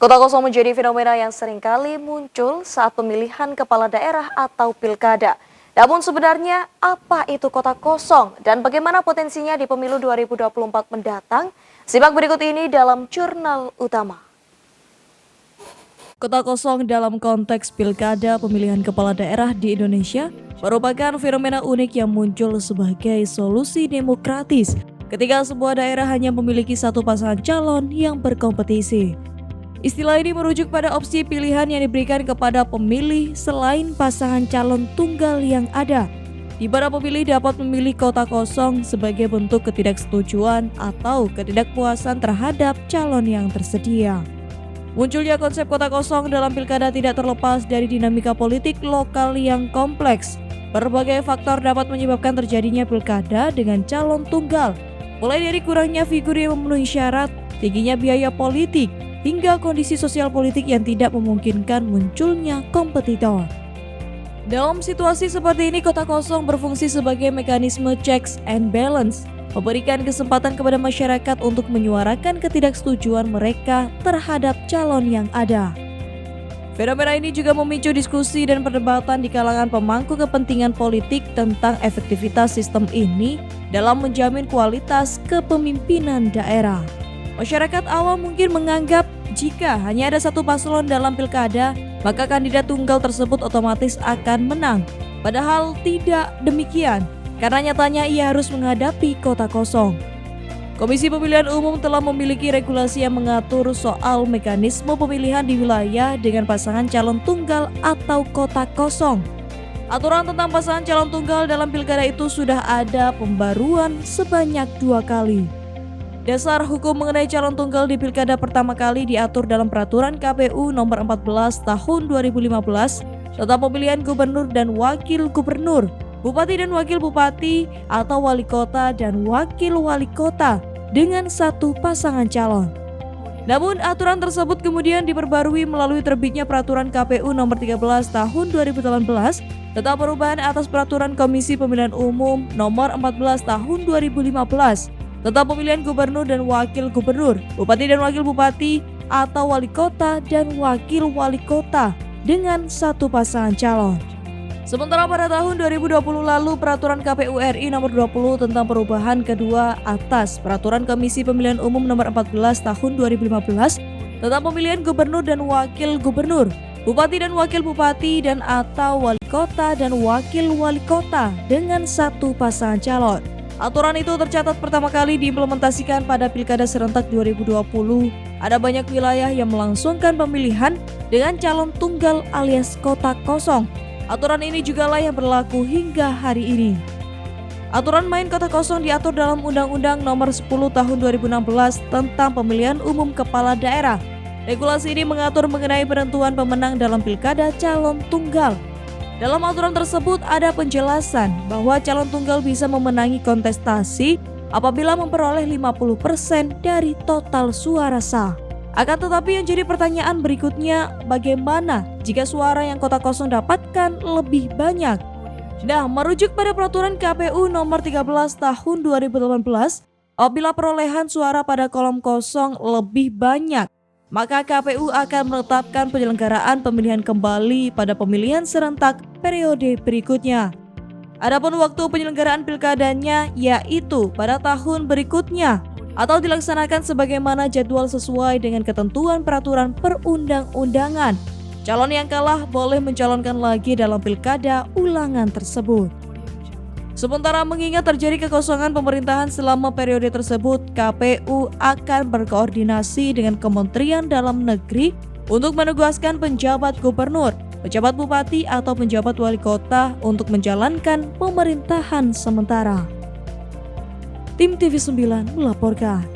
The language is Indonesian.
Kota kosong menjadi fenomena yang seringkali muncul saat pemilihan kepala daerah atau pilkada. Namun sebenarnya apa itu kota kosong dan bagaimana potensinya di pemilu 2024 mendatang? Simak berikut ini dalam Jurnal Utama. Kota kosong dalam konteks pilkada pemilihan kepala daerah di Indonesia merupakan fenomena unik yang muncul sebagai solusi demokratis ketika sebuah daerah hanya memiliki satu pasangan calon yang berkompetisi. Istilah ini merujuk pada opsi pilihan yang diberikan kepada pemilih selain pasangan calon tunggal yang ada, di mana pemilih dapat memilih kota kosong sebagai bentuk ketidaksetujuan atau ketidakpuasan terhadap calon yang tersedia. Munculnya konsep kota kosong dalam pilkada tidak terlepas dari dinamika politik lokal yang kompleks. Berbagai faktor dapat menyebabkan terjadinya pilkada dengan calon tunggal, mulai dari kurangnya figur yang memenuhi syarat, tingginya biaya politik, hingga kondisi sosial politik yang tidak memungkinkan munculnya kompetitor. Dalam situasi seperti ini, kota kosong berfungsi sebagai mekanisme checks and balance, memberikan kesempatan kepada masyarakat untuk menyuarakan ketidaksetujuan mereka terhadap calon yang ada. Fenomena ini juga memicu diskusi dan perdebatan di kalangan pemangku kepentingan politik tentang efektivitas sistem ini dalam menjamin kualitas kepemimpinan daerah. Masyarakat awam mungkin menganggap jika hanya ada satu paslon dalam pilkada, maka kandidat tunggal tersebut otomatis akan menang. Padahal tidak demikian, karena nyatanya ia harus menghadapi kota kosong. Komisi Pemilihan Umum telah memiliki regulasi yang mengatur soal mekanisme pemilihan di wilayah dengan pasangan calon tunggal atau kota kosong. Aturan tentang pasangan calon tunggal dalam pilkada itu sudah ada pembaruan sebanyak 2 kali. Dasar hukum mengenai calon tunggal di pilkada pertama kali diatur dalam Peraturan KPU Nomor 14 Tahun 2015 tentang pemilihan gubernur dan wakil gubernur, bupati dan wakil bupati atau wali kota dan wakil wali kota dengan satu pasangan calon. Namun aturan tersebut kemudian diperbarui melalui terbitnya Peraturan KPU Nomor 13 Tahun 2018 tentang perubahan atas Peraturan Komisi Pemilihan Umum Nomor 14 Tahun 2015 tentang pemilihan gubernur dan wakil gubernur, bupati dan wakil bupati atau wali kota dan wakil wali kota dengan satu pasangan calon. Sementara pada tahun 2020 lalu Peraturan KPU RI Nomor 20 tentang perubahan kedua atas Peraturan Komisi Pemilihan Umum Nomor 14 Tahun 2015 tentang pemilihan gubernur dan wakil gubernur, bupati dan wakil bupati dan atau wali kota dan wakil wali kota dengan satu pasangan calon. Aturan itu tercatat pertama kali diimplementasikan pada Pilkada Serentak 2020. Ada banyak wilayah yang melangsungkan pemilihan dengan calon tunggal alias kota kosong. Aturan ini jugalah yang berlaku hingga hari ini. Aturan main kota kosong diatur dalam Undang-Undang Nomor 10 Tahun 2016 tentang Pemilihan Umum Kepala Daerah. Regulasi ini mengatur mengenai penentuan pemenang dalam pilkada calon tunggal. Dalam aturan tersebut ada penjelasan bahwa calon tunggal bisa memenangi kontestasi apabila memperoleh 50% dari total suara sah. Akan tetapi yang jadi pertanyaan berikutnya, bagaimana jika suara yang kota kosong dapatkan lebih banyak? Nah, merujuk pada Peraturan KPU Nomor 13 Tahun 2018, apabila perolehan suara pada kolom kosong lebih banyak, maka KPU akan menetapkan penyelenggaraan pemilihan kembali pada pemilihan serentak periode berikutnya. Adapun waktu penyelenggaraan pilkadanya yaitu pada tahun berikutnya atau dilaksanakan sebagaimana jadwal sesuai dengan ketentuan peraturan perundang-undangan. Calon yang kalah boleh mencalonkan lagi dalam pilkada ulangan tersebut. Sementara mengingat terjadi kekosongan pemerintahan selama periode tersebut, KPU akan berkoordinasi dengan Kementerian Dalam Negeri untuk menugaskan penjabat gubernur, pejabat bupati atau penjabat wali kota untuk menjalankan pemerintahan sementara. Tim TV9 melaporkan.